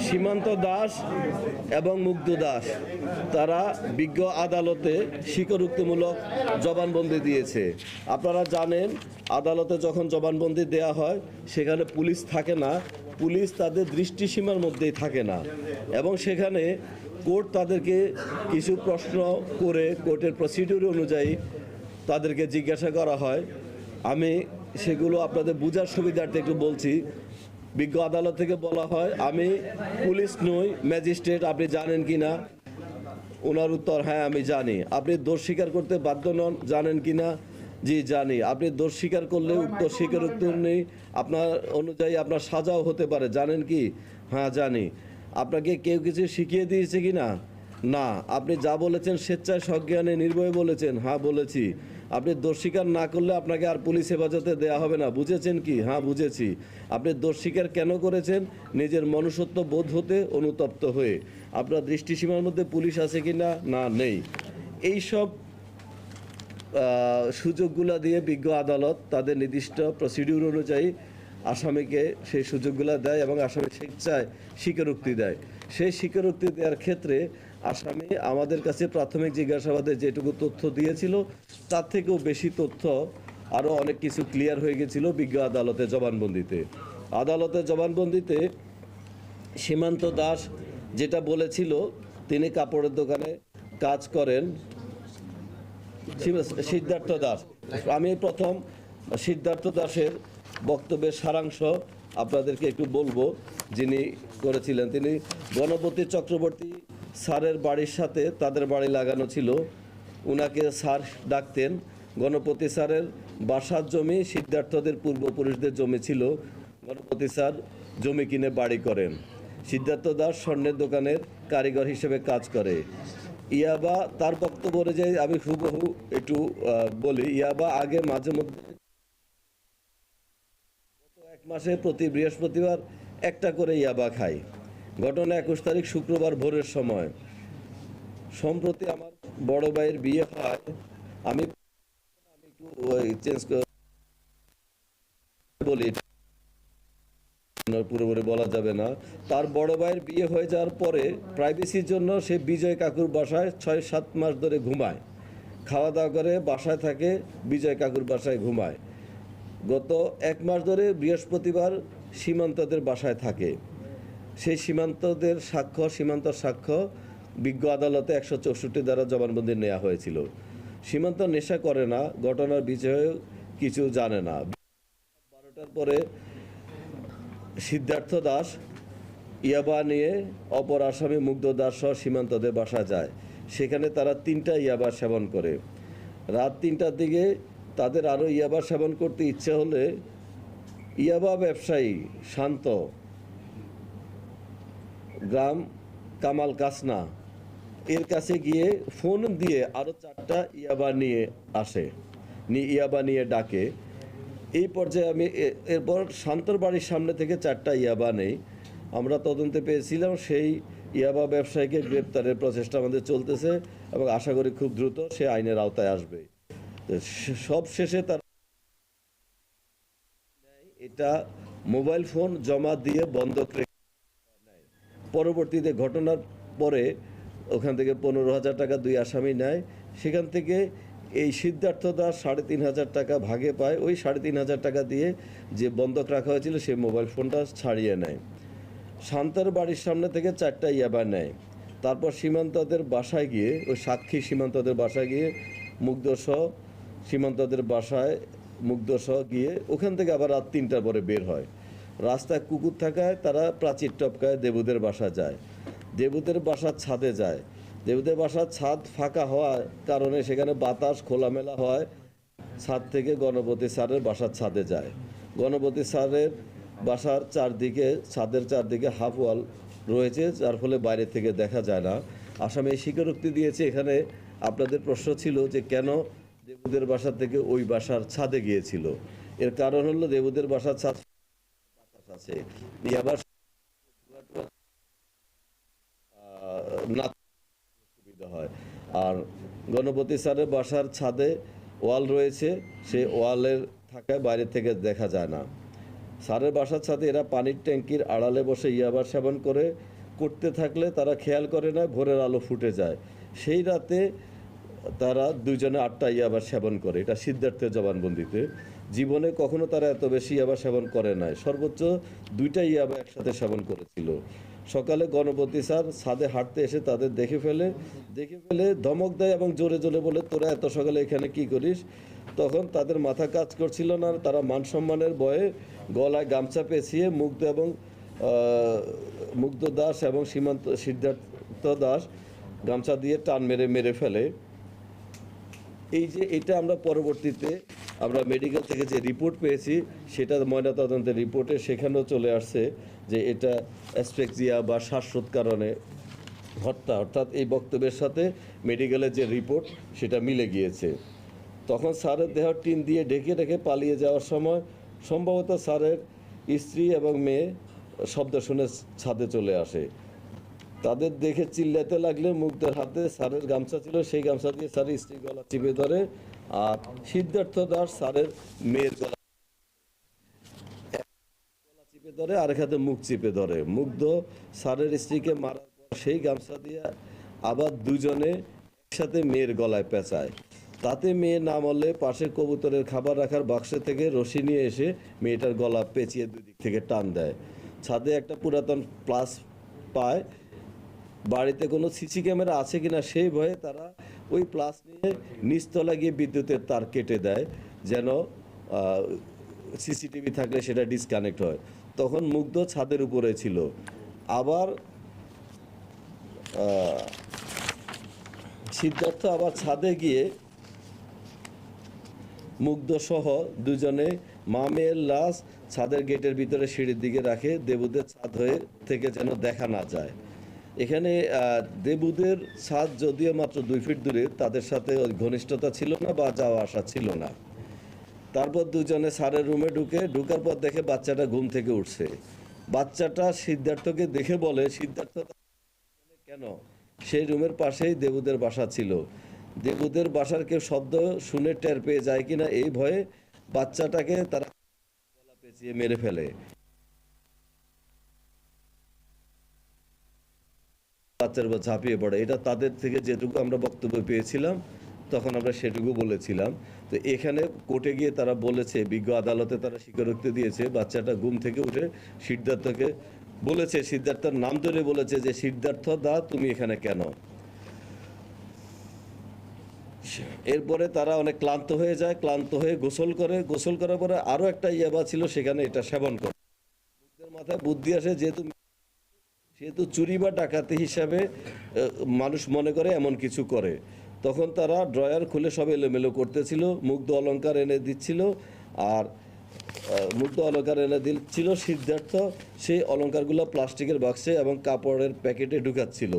সীমান্ত দাস এবং মুগ্ধ দাস তারা বিজ্ঞ আদালতে স্বীকারোক্তিমূলক জবানবন্দি দিয়েছে। আপনারা জানেন, আদালতে যখন জবানবন্দি দেয়া হয় সেখানে পুলিশ থাকে না, পুলিশ তাদের দৃষ্টিসীমার মধ্যেই থাকে না, এবং সেখানে কোর্ট তাদেরকে কিছু প্রশ্ন করে কোর্টের প্রসিডিউর অনুযায়ী তাদেরকে জিজ্ঞাসা করা হয়। আমি সেগুলো আপনাদের বোঝার সুবিধার্থে একটু বলছি। বিজ্ঞ আদালত থেকে বলা হয়, আমি পুলিশ নই, ম্যাজিস্ট্রেট, আপনি জানেন কি না? ওনার উত্তর, হ্যাঁ আমি জানি। আপনি দোষ স্বীকার করতে বাধ্য নন, জানেন কি না? জি জানি। আপনি দোষ স্বীকার করলে উক্ত স্বীকারোক্তি নেই আপনার অনুযায়ী আপনার সাজাও হতে পারে, জানেন কি? হ্যাঁ জানি। আপনাকে কেউ কিছু শিখিয়ে দিয়েছে কি না? না। আপনি যা বলেছেন স্বেচ্ছায় সজ্ঞানে নির্ভয়ে বলেছেন? হ্যাঁ বলেছি। আপনি দোষ স্বীকার না করলে আপনাকে আর পুলিশ হেফাজতে দেওয়া হবে না, বুঝেছেন কি? হ্যাঁ বুঝেছি। আপনি দোষ স্বীকার কেন করেছেন? নিজের মনুষ্যত্ব বোধ হতে, অনুতপ্ত হয়ে। আপনার দৃষ্টিসীমার মধ্যে পুলিশ আছে কি না? না, নেই। এইসব সুযোগগুলো দিয়ে বিজ্ঞ আদালত তাদের নির্দিষ্ট প্রসিডিউর অনুযায়ী আসামিকে সেই সুযোগগুলো দেয় এবং আসামি স্বেচ্ছায় স্বীকারোক্তি দেয়। সেই স্বীকারোক্তি দেওয়ার ক্ষেত্রে আসামি আমাদের কাছে প্রাথমিক জিজ্ঞাসাবাদে যেটুকু তথ্য দিয়েছিল তার থেকেও বেশি তথ্য, আরও অনেক কিছু ক্লিয়ার হয়ে গেছিল বিজ্ঞ আদালতে জবানবন্দিতে। আদালতে জবানবন্দিতে সীমান্ত দাস যেটা বলেছিল, তিনি কাপড়ের দোকানে কাজ করেন। সিদ্ধার্থ দাস, আমি প্রথম সিদ্ধার্থ দাসের বক্তব্যের সারাংশ আপনাদেরকে একটু বলবো। যিনি করেছিলেন, তিনি গণপতি চক্রবর্তী স্যারের বাড়ির সাথে তাদের বাড়ি লাগানো ছিল, উনাকে স্যার ডাকতেন। গণপতি স্যারের বাসার জমি সিদ্ধার্থদের পূর্বপুরুষদের জমি ছিল। গণপতি স্যার জমি কিনে বাড়ি করেন। সিদ্ধার্থ দাস স্বর্ণের দোকানের কারিগর হিসেবে কাজ করে। ইয়াবা, তার বক্তব্য অনুযায়ী আমি হুবহু একটু বলি। ইয়াবা আগে মাঝে মধ্যে গত এক মাসে প্রতি বৃহস্পতিবার একটা করে ইয়াবা খাই। ঘটনা 21 তারিখ শুক্রবার ভোরের সময়। সম্প্রতি আমার বড় ভাইয়ের বিয়ে হয়। আমি একটু চেঞ্জ বলি, পুরোপুরি বলা যাবে না। তার বড় ভাইয়ের বিয়ে হয়ে যাওয়ার পরে প্রাইভেসির জন্য সে বিজয় কাকুর বাসায় 6-7 মাস ধরে ঘুমায়, খাওয়া দাওয়া করে, বাসায় থাকে, বিজয় কাকুর বাসায় ঘুমায়। গত 1 মাস ধরে বৃহস্পতিবার সীমান্তদের বাসায় থাকে। সেই সীমান্তদের সাক্ষ্য বিজ্ঞ আদালতে 164 দ্বারা জবানবন্দি নেওয়া হয়েছিল। সীমান্ত নেশা করে না, ঘটনার বিষয়ে কিছু জানে না। 12টার পরে সিদ্ধার্থ দাস ইয়াবা নিয়ে অপর আসামি মুগ্ধ দাস সহ সীমান্তদের বাসা যায়। সেখানে তারা 3টা ইয়াবা সেবন করে। রাত 3টার দিকে তাদের আরও ইয়াবা সেবন করতে ইচ্ছে হলে ইয়াবা ব্যবসায়ী শান্ত, গ্রাম কামাল কাসনা, এর কাছে গিয়ে ফোন দিয়ে আরও 4টা ইয়াবা নিয়ে আসে, ইয়াবা নিয়ে ডাকে। এই পর্যায়ে আমি এরপর শান্তর বাড়ির সামনে থেকে 4টা ইয়াবা নেই। আমরা তদন্তে পেয়েছিলাম সেই ইয়াবা ব্যবসায়ীকে গ্রেপ্তারের প্রচেষ্টা আমাদের চলতেছে এবং আশা করি খুব দ্রুত সে আইনের আওতায় আসবে। সব শেষে তার এটা মোবাইল ফোন জমা দিয়ে বন্ধক রেখে নেয়। পরবর্তীতে ঘটনার পরে ওখান থেকে 15,000 টাকা 2 আসামি নেয়। সেখান থেকে এই সিদ্ধার্থ দাস 3,500 টাকা ভাগে পায়। ওই 3,500 টাকা দিয়ে যে বন্ধক রাখা হয়েছিল সেই মোবাইল ফোনটা ছাড়িয়ে নেয়। শান্তর বাড়ির সামনে থেকে 4টা ইয়াবা নেয়। তারপর সীমান্তদের বাসায় গিয়ে, ওই সাক্ষী সীমান্তদের বাসায় গিয়ে মুগ্ধসহ গিয়ে ওখান থেকে আবার রাত 3টার পরে বের হয়। রাস্তায় কুকুর থাকায় তারা প্রাচীর টপকায় দেবুদের বাসা যায়। দেবুদের বাসার ছাদে যায়। দেবুদের বাসার ছাদ ফাঁকা হওয়ার কারণে সেখানে বাতাস খোলামেলা হয়। ছাদ থেকে গণপতি স্যারের বাসার ছাদে যায়। গণপতি স্যারের বাসার ছাদের চারদিকে হাফ ওয়াল রয়েছে, যার ফলে বাইরে থেকে দেখা যায় না। আসামি স্বীকারোক্তি দিয়েছে। এখানে আপনাদের প্রশ্ন ছিল যে কেন দেবুদের বাসা থেকে ওই বাসার ছাদে গিয়েছিল। এর কারণ হলো দেবুদের বাসার ছাদ বাতাস আছে, আবার না সুবিধা হয়। আর গণপতি স্যারের বাসার ছাদে ওয়াল রয়েছে, সেই ওয়ালের থাকায় বাইরে থেকে দেখা যায় না। স্যারের বাসার সাথে এরা পানির ট্যাঙ্কির আড়ালে বসে ইয়াবা সেবন করতে থাকলে তারা খেয়াল করে না ভোরের আলো ফুটে যায়। সেই রাতে তারা দুজনে 8টা ইয়াবা সেবন করে। এটা সিদ্ধার্থের জবানবন্দিতে। জীবনে কখনো তারা এত বেশি ইয়াবা সেবন করে নাই, সর্বোচ্চ 2টা ইয়াবা একসাথে সেবন করেছিল। সকালে গণপতি স্যার ছাদে হাঁটতে এসে তাদের দেখে ফেলে ধমক দেয় এবং জোরে জোরে বলে, তোরা এত সকালে এখানে কি করিস? তখন তাদের মাথা কাজ করছিল না, তারা মান সম্মানের ভয়ে গলায় গামছা পেঁচিয়ে মুগ্ধ দাস এবং সিদ্ধার্থ দাস গামছা দিয়ে টান মেরে ফেলে। এই যে এটা আমরা পরবর্তীতে আমরা মেডিকেল থেকে যে রিপোর্ট পেয়েছি সেটা ময়নাতদন্তের রিপোর্টে সেখানেও চলে আসছে যে এটা অ্যাসফেক্সিয়া বা শ্বাসরোধ কারণে হত্যা, অর্থাৎ এই বক্তব্যের সাথে মেডিকেলের যে রিপোর্ট সেটা মিলে গিয়েছে। তখন স্যারের দেহ টিন দিয়ে ঢেকে রেখে পালিয়ে যাওয়ার সময় সম্ভবত স্যারের স্ত্রী এবং মেয়ে শব্দ শুনে ছাদে চলে আসে। তাদের দেখে চিল্লাতে লাগলে মুগ্ধের হাতে স্যারের গামছা ছিল, সেই গামছা দিয়ে স্যারের স্ত্রী গলা চিপে ধরে, আর সিদ্ধার্থ দাস স্যারের মেয়ের গলা চিপে ধরে, আরেক হাতে মুখ চিপে ধরে। মুগ্ধ স্যারের স্ত্রীকে মারার পর সেই গামছা দিয়ে আবার দুজনে একসাথে মেয়ের গলায় পেঁচায়। তাতে মেয়ে না মরলে পাশে কবুতরের খাবার রাখার বাক্স থেকে রশি নিয়ে এসে মেয়েটার গলা পেঁচিয়ে দুই দিক থেকে টান দেয়। ছাদে একটা পুরাতন প্লাস পায়। বাড়িতে কোনো সিসি ক্যামেরা আছে কিনা সেই ভয়ে তারা ওই প্লাস নিয়ে নিচতলা গিয়ে বিদ্যুতের তার কেটে দেয়, যেন সিসিটিভি থাকলে সেটা ডিসকানেক্ট হয়। তখন মুগ্ধ ছাদের উপরে ছিল। আবার সিদ্ধার্থ আবার ছাদে গিয়ে মুগ্ধ সহ দুজনে মা মেয়ের লাশ ছাদের গেটের ভিতরে সিঁড়ির দিকে রাখে, দেবুদের ছাদ হয়ে থেকে যেন দেখা না যায়। এখানে দেবুদের ছাদ যদিও মাত্র 2 ফিট দূরে, তাদের সাথে ঘনিষ্ঠতা ছিল না বা যাওয়া আসা ছিল না। তারপর দুজনে স্যারের রুমে ঢুকার পর দেখে বাচ্চাটা ঘুম থেকে উঠছে। বাচ্চাটা সিদ্ধার্থকে দেখে বলে, সিদ্ধার্থ কেন? সেই রুমের পাশেই দেবুদের বাসা ছিল। দেবুদের বাসার কেউ শব্দ শুনে টের পেয়ে যায় কিনা এই ভয়ে বাচ্চাটাকে তারা গলা পেঁচিয়ে মেরে ফেলে। বাচ্চার উপর ঝাঁপিয়ে পড়ে। এটা তাদের থেকে যেটুকু আমরা বক্তব্য পেয়েছিলাম তখন আমরা সেটুকু বলেছিলাম। তো এখানে কোর্টে গিয়ে তারা বলেছে, বিজ্ঞ আদালতে তারা স্বীকারোক্তি দিয়েছে, বাচ্চাটা ঘুম থেকে উঠে সিদ্ধার্থকে বলেছে, সিদ্ধার্থের নাম ধরে বলেছে যে, সিদ্ধার্থ দা তুমি এখানে কেন? এরপরে তারা অনেক ক্লান্ত হয়ে যায়, ক্লান্ত হয়ে গোসল করার পরে আরো একটা ইয়াবা ছিল সেখানে, এটা সেবন করে। মাথায় বুদ্ধি আসে, যেহেতু চুরি বা ডাকাতি হিসাবে মানুষ মনে করে এমন কিছু করে। তখন তারা ড্রয়ার খুলে সব এলোমেলো করতেছিল, মুগ্ধ অলংকার এনে দিচ্ছিল, আর সিদ্ধার্থ সেই অলংকারগুলো প্লাস্টিকের বাক্সে এবং কাপড়ের প্যাকেটে ঢুকাচ্ছিল।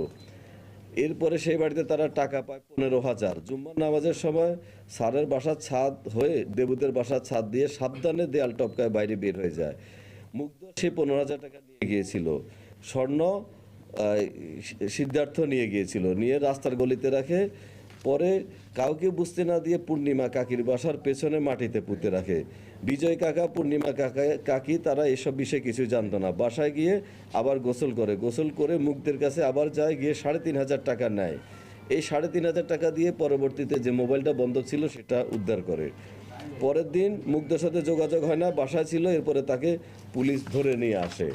এরপরে সেই বাড়িতে তারা টাকা পায় 15,000। জুম্মার নামাজের সময় স্যারের বাসার ছাদ হয়ে দেবুদের বাসার ছাদ দিয়ে সাবধানে দেয়াল টপকায় বাইরে বের হয়ে যায়। মুগ্ধ সেই 15,000 টাকা নিয়ে গিয়েছিল। স্বর্ণ সিদ্ধার্থ নিয়ে গিয়েছিল, নিয়ে রাস্তার গলিতে রাখে। পরে কাউকে বুঝতে না দিয়ে পূর্ণিমা কাকির বাসার পেছনে মাটিতে পুঁতে রাখে। বিজয় কাকা, পূর্ণিমা কাকি তারা এসব বিষয়ে কিছু জানতো না। বাসায় গিয়ে আবার গোসল করে মুগ্ধের কাছে আবার যায়, গিয়ে 3,500 টাকা নেয়। এই 3,500 টাকা দিয়ে পরবর্তীতে যে মোবাইলটা বন্ধ ছিল সেটা উদ্ধার করে। পরের দিন মুগ্ধের সাথে যোগাযোগ হয় না, বাসায় ছিল। এরপরে তাকে পুলিশ ধরে নিয়ে আসে।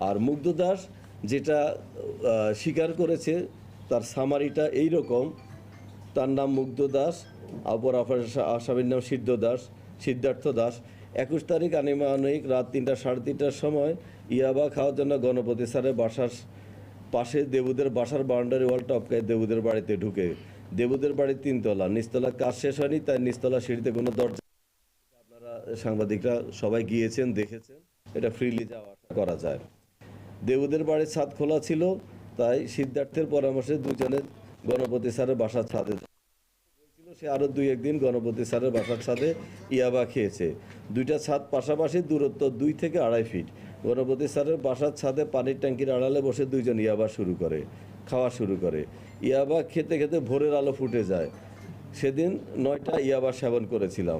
আর মুগ্ধ দাস যেটা স্বীকার করেছে তার সামারিটা এইরকম। তার নাম মুগ্ধ দাস, অপর আসামির নাম সিদ্ধার্থ দাস। 21 তারিখ আনুমানিক রাত 3টা 3:30টার সময় ইয়াবা খাওয়ার জন্য গণপতি স্যারের বাসার পাশে দেবুদের বাসার বাউন্ডারি ওয়াল টপকায় দেবুদের বাড়িতে ঢুকে। দেবুদের বাড়ির 3 তলা, নিচতলা কাজ শেষ হয়নি, তাই নিচতলা সিঁড়িতে কোনো দরজা। আপনারা সাংবাদিকরা সবাই গিয়েছেন, দেখেছেন, এটা ফ্রিলি যাওয়া আসা করা যায়। দেবুদের বাড়ির ছাদ খোলা ছিল, তাই সিদ্ধার্থের পরামর্শে দুজনে গণপতি স্যারের বাসার ছাদে ছিল। সে আরও 2-1 দিন গণপতি স্যারের বাসার ছাদে ইয়াবা খেয়েছে। 2টা ছাদ পাশাপাশি, দূরত্ব 2 থেকে 2.5 ফিট। গণপতি স্যারের বাসার ছাদে পানির ট্যাঙ্কির আড়ালে বসে দুইজন খাওয়া শুরু করে। ইয়াবা খেতে খেতে ভোরের আলো ফুটে যায়। সেদিন 9টা ইয়াবা সেবন করেছিলাম।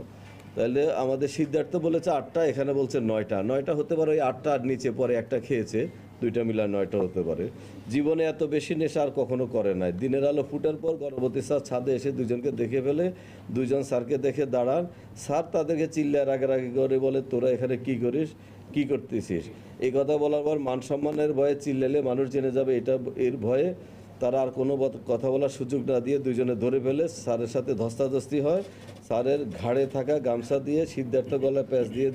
তাহলে আমাদের সিদ্ধার্থ বলেছে 8টা, এখানে বলছে 9টা। 9টা হতে পারে, ওই 8টার নিচে পরে একটা খেয়েছে, দুইটা মিলা 9টা হতে পারে। জীবনে এত বেশি নেশা আর কখনো করে নাই। দিনের আলো ফুটার পর গর্ভবতী স্যার ছাদে এসে দুজনকে দেখে ফেলে। দুজন স্যারকে দেখে দাঁড়ান। স্যার তাদেরকে চিল্লায় রাগারাগি করে বলে, তোরা এখানে কি করিস, কি করতেছিস? এই কথা বলার পর মান সম্মানের ভয়ে চিল্লালে মানুষ জেনে যাবে, এর ভয়ে তারা আর কোনো কথা বলার সুযোগ না দিয়ে দুজনে ধরে ফেলে স্যারের সাথে ধস্তাধস্তি হয়। স্যারের ঘাড়ে থাকা গামছা দিয়ে সিদ্ধার্থ গলায় প্যাঁচ দিয়ে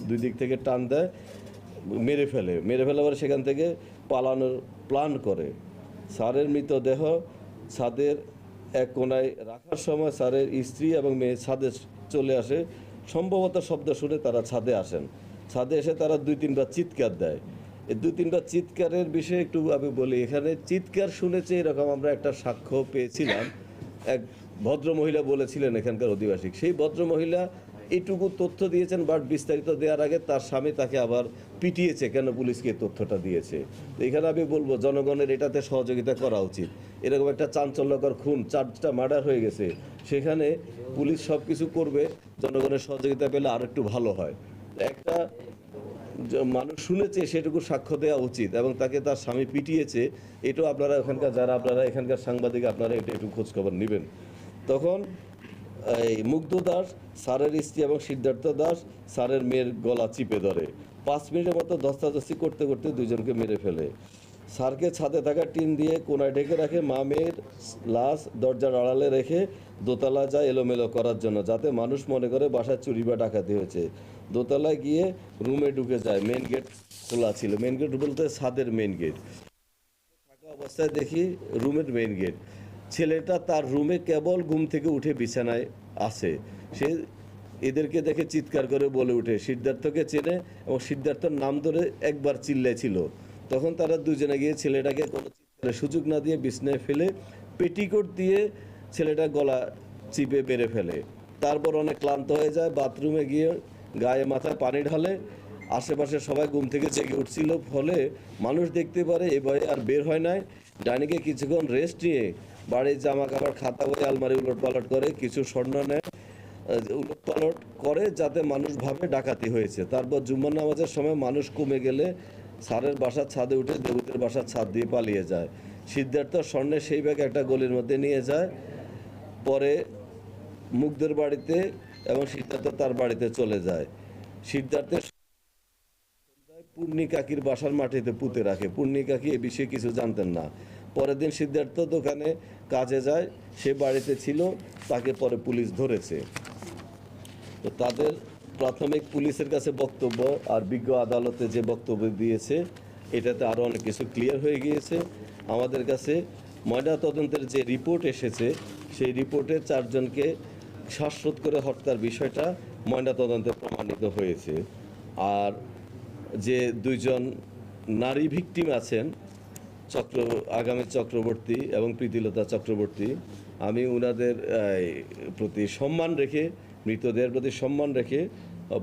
দুই দিক থেকে টান দেয়, মেরে ফেলে পরে সেখান থেকে পালানোর প্ল্যান করে। স্যারের মৃতদেহ ছাদের এক কোনায় রাখার সময় স্যারের স্ত্রী এবং মেয়ে ছাদে চলে আসে। সম্ভবত শব্দ শুনে তারা ছাদে আসেন। ছাদে এসে তারা 2-3বার চিৎকার দেয়। এই 2-3বার চিৎকারের বিষয়ে একটু আমি বলি। এখানে চিৎকার শুনেছে এরকম আমরা একটা সাক্ষ্য পেয়েছিলাম। এক ভদ্রমহিলা বলেছিলেন, এখানকার অধিবাসী। সেই ভদ্রমহিলা এইটুকু তথ্য দিয়েছেন, বাট বিস্তারিত দেওয়ার আগে তার স্বামী তাকে আবার পিটিয়েছে কেন পুলিশকে তথ্যটা দিয়েছে। তো এখানে আমি বলবো জনগণের এটাতে সহযোগিতা করা উচিত। এরকম একটা চাঞ্চল্যকর খুন, 4টা মার্ডার হয়ে গেছে, সেখানে পুলিশ সব কিছু করবে, জনগণের সহযোগিতা পেলে আর একটু ভালো হয়। একটা মানুষ শুনেছে সেটুকু সাক্ষ্য দেওয়া উচিত, এবং তাকে তার স্বামী পিটিয়েছে, এটাও আপনারা আপনারা এখানকার সাংবাদিক, আপনারা এটা একটু খোঁজখবর নেবেন। তখন এই মুগ্ধ দাস, স্যারের স্ত্রী এবং সিদ্ধার্থ দাস স্যারের মেয়ের গলা চিপে ধরে। 5 মিনিটের মতো ধস্তাধস্তি করতে করতে দুজনকে মেরে ফেলে। স্যারকে ছাদে থাকা টিন দিয়ে কোনায় ঢেকে রাখে। মা মেয়ের লাশ দরজার আড়ালে রেখে দোতলা যায় এলোমেলো করার জন্য, যাতে মানুষ মনে করে বাসায় চুরি বা ডাকাতি হয়েছে। দোতলায় গিয়ে রুমে ঢুকে যায়। মেন গেট খোলা ছিল। মেন গেট বলতে ছাদের মেন গেট। থাকা অবস্থায় দেখি রুমের মেন গেট। ছেলেটা তার রুমে কেবল ঘুম থেকে উঠে বিছানায় আছে। সে এদেরকে দেখে চিৎকার করে বলে উঠে সিদ্ধার্থকে চেনে, এবং সিদ্ধার্থর নাম ধরে একবার চিল্লাইছিল। তখন তারা দুজনে গিয়ে ছেলেটাকে কোনো চিৎকারের সুযোগ না দিয়ে বিছানায় ফেলে পেটিকোট দিয়ে ছেলেটা গলা চিপে মেরে ফেলে। তারপর অনেক ক্লান্ত হয়ে যায়, বাথরুমে গিয়ে গায়ে মাথায় পানি ঢালে। আশেপাশে সবাই ঘুম থেকে জেগে উঠছিল, ফলে মানুষ দেখতে পারে, এ ভয়ে আর বের হয় নাই। ডাইনিকে কিছুক্ষণ রেস্ট নিয়ে বাড়ির জামা কাপড়, খাতা বই, আলমারি উলটপালট করে কিছু স্বর্ণ নেয়, উলটপালট করে যাতে মানুষ ভাবে ডাকাতি হয়েছে। তারপর জুম্মার নামাজের সময় মানুষ কমে গেলে স্যারের বাসার ছাদে উঠে দেবুতের বাসার ছাদ দিয়ে পালিয়ে যায়। সিদ্ধার্থ স্বর্ণের সেই ব্যাগ একটা গলির মধ্যে নিয়ে যায়। পরে মুগ্ধের বাড়িতে এবং সিদ্ধার্থ তার বাড়িতে চলে যায়। সিদ্ধার্থের পূর্ণি কাকির বাসার মাটিতে পুঁতে রাখে। পূর্ণি কাকি এ বিষয়ে কিছু জানতেন না। পরের দিন সিদ্ধার্থ দোকানে কাজে যায়, সে বাড়িতে ছিল, তাকে পরে পুলিশ ধরেছে। তো তাদের প্রাথমিক পুলিশের কাছে বক্তব্য আর বিজ্ঞ আদালতে যে বক্তব্য দিয়েছে, এটাতে আরও অনেক কিছু ক্লিয়ার হয়ে গিয়েছে। আমাদের কাছে ময়নাতদন্তের যে রিপোর্ট এসেছে, সেই রিপোর্টে 4 জনকে শ্বাসরোধ করে হত্যার বিষয়টা ময়নাতদন্তে প্রমাণিত হয়েছে। আর যে 2 জন নারী ভিকটিম আছেন, আগামী চক্রবর্তী এবং প্রীতিলতা চক্রবর্তী, আমি ওনাদের প্রতি সম্মান রেখে, মৃতদেহের প্রতি সম্মান রেখে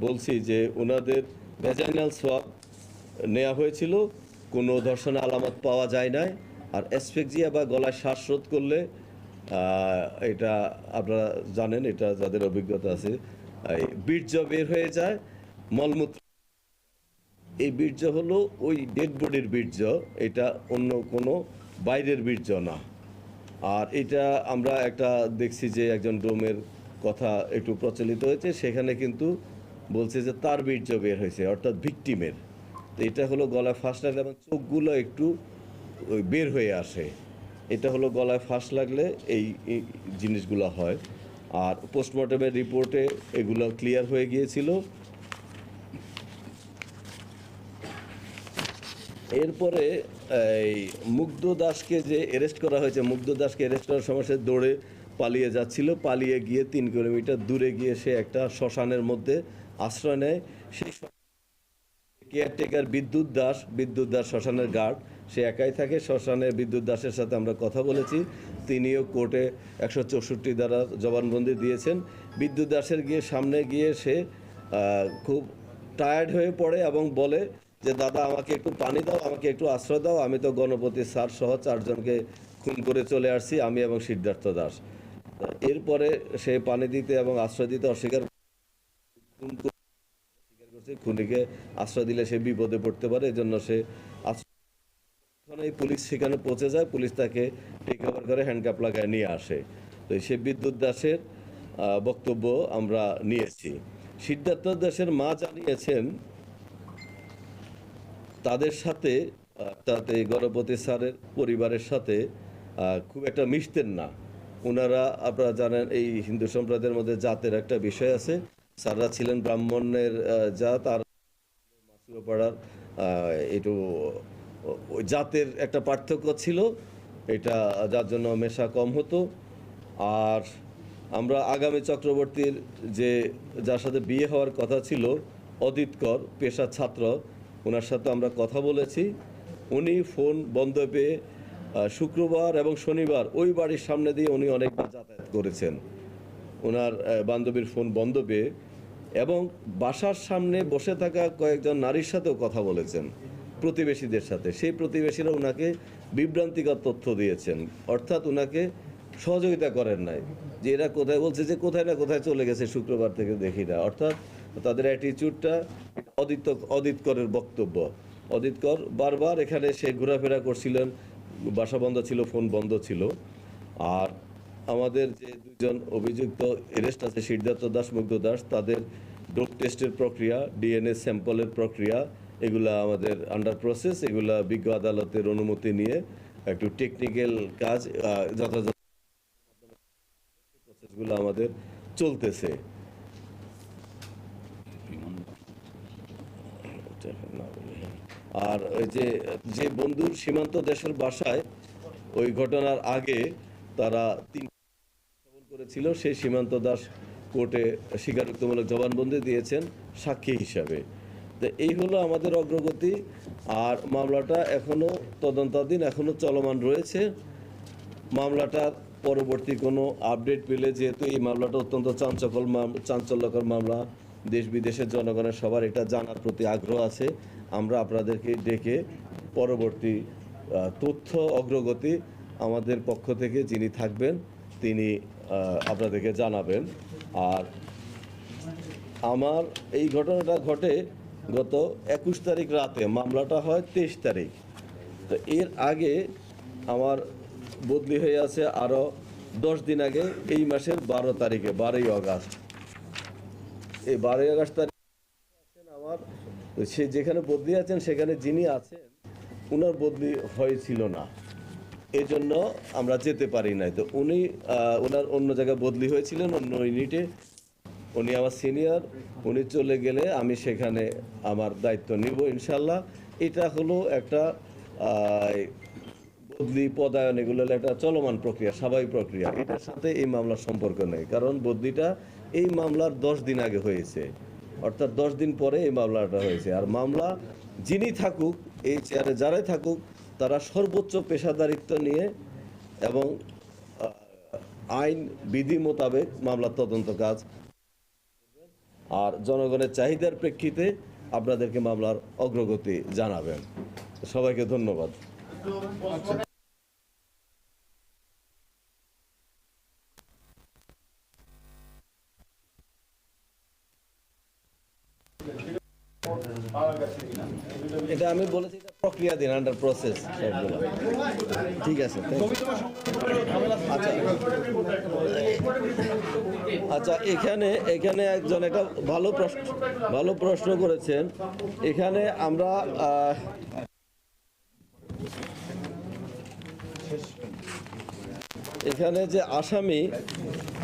বলছি যে ওনাদের ভ্যাজাইনাল সোয়াব নেওয়া হয়েছিল, কোনো ধর্ষণের আলামত পাওয়া যায় নাই। আর অ্যাসফেক্সিয়া বা গলায় শ্বাসরোধ করলে, এটা আপনারা জানেন, এটা যাদের অভিজ্ঞতা আছে, বীর্য বের হয়ে যায়, মলমূত্র। এই বীর্য হলো ওই ডেড বডির বীর্য, এটা অন্য কোনো বাইরের বীর্য না। আর এটা আমরা একটা দেখছি যে একজন ডোমের কথা একটু প্রচলিত হয়েছে, সেখানে কিন্তু বলছে যে তার বীর্য বের হয়েছে, অর্থাৎ ভিকটিমের। তো এটা হলো গলায় ফাঁস লাগলে এবং চোখগুলো একটু বের হয়ে আসে, এটা হলো গলায় ফাঁস লাগলে এই জিনিসগুলো হয়। আর পোস্টমর্টমের রিপোর্টে এগুলো ক্লিয়ার হয়ে গিয়েছিল। এরপরে এই মুগ্ধ দাসকে যে অ্যারেস্ট করা হয়েছে, মুগ্ধ দাসকে অ্যারেস্ট করার সময় সে দৌড়ে পালিয়ে যাচ্ছিল। পালিয়ে গিয়ে 3 কিলোমিটার দূরে গিয়ে সে একটা শ্মশানের মধ্যে আশ্রয় নেয়। সেই কেয়ারটেকার বিদ্যুৎ দাস শ্মশানের গার্ড, সে একাই থাকে শ্মশানে। বিদ্যুৎ দাসের সাথে আমরা কথা বলেছি, তিনিও কোর্টে 164 দ্বারা জবানবন্দি দিয়েছেন। বিদ্যুৎ দাসের সামনে গিয়ে সে খুব টায়ার্ড হয়ে পড়ে এবং বলে যে, দাদা আমাকে একটু পানি দাও, আমাকে একটু আশ্রয় দাও, আমি তো গণপতি স্যার সহ 4 জনকে খুন করে চলে আসছি, আমি এবং সিদ্ধার্থ দাস। এরপরে সে পানি দিতে এবং আশ্রয় দিতে অস্বীকার খুনিকে আশ্রয় দিলে সে বিপদে পড়তে পারে, এজন্য সে আশ্রয়, পুলিশ সেখানে পৌঁছে যায়, পুলিশ তাকে টেক ওভার করে হ্যান্ডকাপ লাগায় নিয়ে আসে। তো সে বিদ্যুৎ দাসের বক্তব্য আমরা নিয়েছি। সিদ্ধার্থ দাসের মা জানিয়েছেন তাদের সাথে তাতে গণপতি স্যারের পরিবারের সাথে খুব একটা মিশতেন না। ওনারা, আপনারা জানেন, এই হিন্দু সম্প্রদায়ের মধ্যে জাতের একটা বিষয় আছে। স্যাররা ছিলেন ব্রাহ্মণের জাত, আর মাসুয়াপাড়ার একটু ওই জাতের একটা পার্থক্য ছিল, এটা যার জন্য মেশা কম হতো। আর আমরা আগামী চক্রবর্তীর যার সাথে বিয়ে হওয়ার কথা ছিল, অদিত কর, পেশার ছাত্র, ওনার সাথে আমরা কথা বলেছি। উনি ফোন বন্ধ পেয়ে শুক্রবার এবং শনিবার ওই বাড়ির সামনে দিয়ে উনি অনেকবার যাতায়াত করেছেন ওনার বান্ধবীর ফোন বন্ধ পেয়ে, এবং বাসার সামনে বসে থাকা কয়েকজন নারীর সাথেও কথা বলেছেন, প্রতিবেশীদের সাথে। সেই প্রতিবেশীরা ওনাকে বিভ্রান্তিকর তথ্য দিয়েছেন, অর্থাৎ ওনাকে সহযোগিতা করেন নাই, যে এরা কোথায়, বলছে যে কোথায় না কোথায় চলে গেছে, শুক্রবার থেকে দেখি না। অর্থাৎ তাদের অ্যাটিটিউডটা অদিত করের বক্তব্য। অদিত কর বারবার এখানে সে ঘোরাফেরা করছিলেন, বাসা বন্ধ ছিল, ফোন বন্ধ ছিল। আর আমাদের যে দুজন অভিযুক্ত এরেস্ট আছে, সিদ্ধার্থ দাস, মুগ্ধ দাস, তাদের ডোপ টেস্টের প্রক্রিয়া, ডিএনএ স্যাম্পলের প্রক্রিয়া, এগুলা আমাদের আন্ডার প্রসেস। এগুলা বিজ্ঞ আদালতের অনুমতি নিয়ে একটু টেকনিক্যাল কাজ যথাযথ প্রসেসগুলো আমাদের চলতেছে। আর ওই যে বন্ধুর সীমান্ত দেশের বাসায় ওই ঘটনার আগে তারা 3 করেছিল, সেই সীমান্ত দাস কোর্টে স্বীকারোক্তিমূলক জবানবন্দি দিয়েছেন সাক্ষী হিসাবে। তো এই হলো আমাদের অগ্রগতি। আর মামলাটা এখনো তদন্তাধীন, এখনো চলমান রয়েছে। মামলাটার পরবর্তী কোনো আপডেট পেলে, যেহেতু এই মামলাটা অত্যন্ত চাঞ্চল্যকর মামলা, দেশ বিদেশের জনগণের সবার এটা জানার প্রতি আগ্রহ আছে, আমরা আপনাদেরকে ডেকে পরবর্তী তথ্য অগ্রগতি আমাদের পক্ষ থেকে যিনি থাকবেন তিনি আপনাদেরকে জানাবেন। আর আমার এই ঘটনাটা ঘটে গত 21 তারিখ রাতে, মামলাটা হয় 23 তারিখ। তো এর আগে আমার বদলি হয়ে আছে আরও 10 দিন আগে, এই মাসের 12 তারিখে, 12ই আগস্ট। এই 12ই আগস্ট তারিখ আমার, সে যেখানে বদলি আছেন সেখানে যিনি আছেন ওনার বদলি হয়েছিল না, এই জন্য আমরা যেতে পারি নাই। তো উনি ওনার অন্য জায়গায় বদলি হয়েছিলেন, অন্য ইউনিটে। উনি আমার সিনিয়র, উনি চলে গেলে আমি সেখানে আমার দায়িত্ব নিব ইনশাল্লাহ। এটা হলো একটা বদলি, পদায়ন, এগুলো একটা চলমান প্রক্রিয়া, স্বাভাবিক প্রক্রিয়া। এটার সাথে এই মামলার সম্পর্ক নেই, কারণ বদলিটা এই মামলার 10 দিন আগে হয়েছে, অর্থাৎ 10 দিন পরে এই মামলাটা হয়েছে। আর মামলা যিনি থাকুক, এই চেয়ারে যারাই থাকুক, তারা সর্বোচ্চ পেশাদারিত্ব নিয়ে এবং আইন বিধি মোতাবেক মামলার তদন্ত কাজ, আর জনগণের চাহিদার প্রেক্ষিতে আপনাদেরকে মামলার অগ্রগতি জানাবেন। সবাইকে ধন্যবাদ। এটা আমি বলেছি, এটা প্রক্রিয়াধীন, আন্ডার প্রসেস সবগুলো। ঠিক আছে, আচ্ছা। এখানে একজন একটা ভালো প্রশ্ন করেছেন। এখানে আমরা এখানে যে আসামি,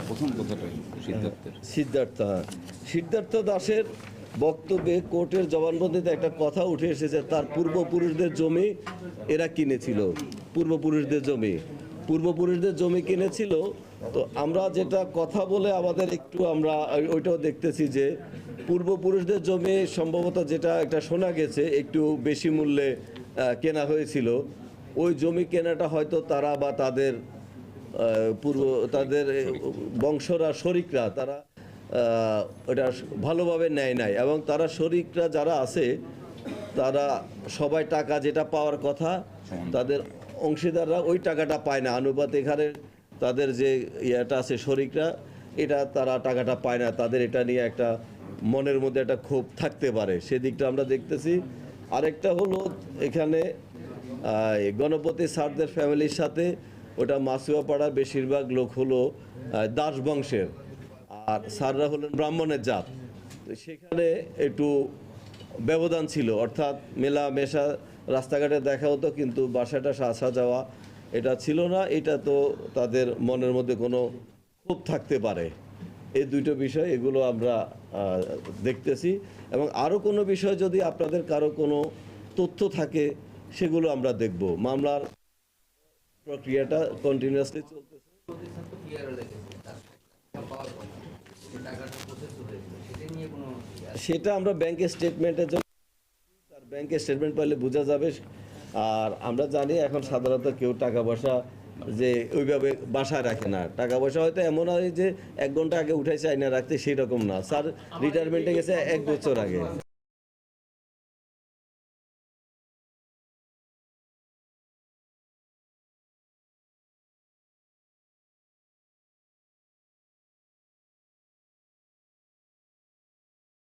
প্রথম কথাটা সিদ্ধার্থ দাসের বক্তব্যে কোর্টের জবানবন্দিতে একটা কথা উঠে এসেছে, তার পূর্বপুরুষদের জমি এরা কিনেছিল, পূর্বপুরুষদের জমি কিনেছিল। তো আমরা যেটা কথা বলে আমাদের একটু, আমরা ওইটাও দেখতেছি যে পূর্বপুরুষদের জমি সম্ভবত যেটা একটা শোনা গেছে একটু বেশি মূল্যে কেনা হয়েছিল। ওই জমি কেনাটা হয়তো তারা বা তাদের তাদের বংশরা, শরিকরা, তারা ওটা ভালোভাবে নেয় নাই, এবং তারা শরিকরা যারা আছে তারা সবাই টাকা যেটা পাওয়ার কথা, তাদের অংশীদাররা ওই টাকাটা পায় না। আনুপাতিক হারে তাদের যে ইয়েটা আছে শরিকরা, এটা তারা টাকাটা পায় না। তাদের এটা নিয়ে একটা মনের মধ্যে একটা ক্ষোভ থাকতে পারে, সেদিকটা আমরা দেখতেছি। আরেকটা হলো এখানে গণপতি স্যারদের ফ্যামিলির সাথে ওটা মাসুয়া পাড়ার বেশিরভাগ লোক হলো দাস বংশের, আর স্যাররা হলেন ব্রাহ্মণের জাত। তো সেখানে একটু ব্যবধান ছিল, অর্থাৎ মেলামেশা রাস্তাঘাটে দেখা হতো, কিন্তু বাসাটা আসা যাওয়া এটা ছিল না। এটা তো তাদের মনের মধ্যে কোনো ক্ষোভ থাকতে পারে। এই দুটো বিষয়, এগুলো আমরা দেখতেছি। এবং আরও কোনো বিষয় যদি আপনাদের কারো কোনো তথ্য থাকে সেগুলো আমরা দেখব। মামলার প্রক্রিয়াটা কন্টিনিউয়াসলি চলতেছে। সেটা আমরা ব্যাংকের স্টেটমেন্টের জন্য, ব্যাংকের স্টেটমেন্ট পাইলে বোঝা যাবে। আর আমরা জানি এখন সাধারণত কেউ টাকা পয়সা যে ওইভাবে বাসায় রাখে না। টাকা পয়সা হয়তো এমন হয় যে 1 ঘন্টা আগে উঠাইছে আইনা রাখতে, সেই রকম না। স্যার রিটায়ারমেন্টে গেছে 1 বছর আগে।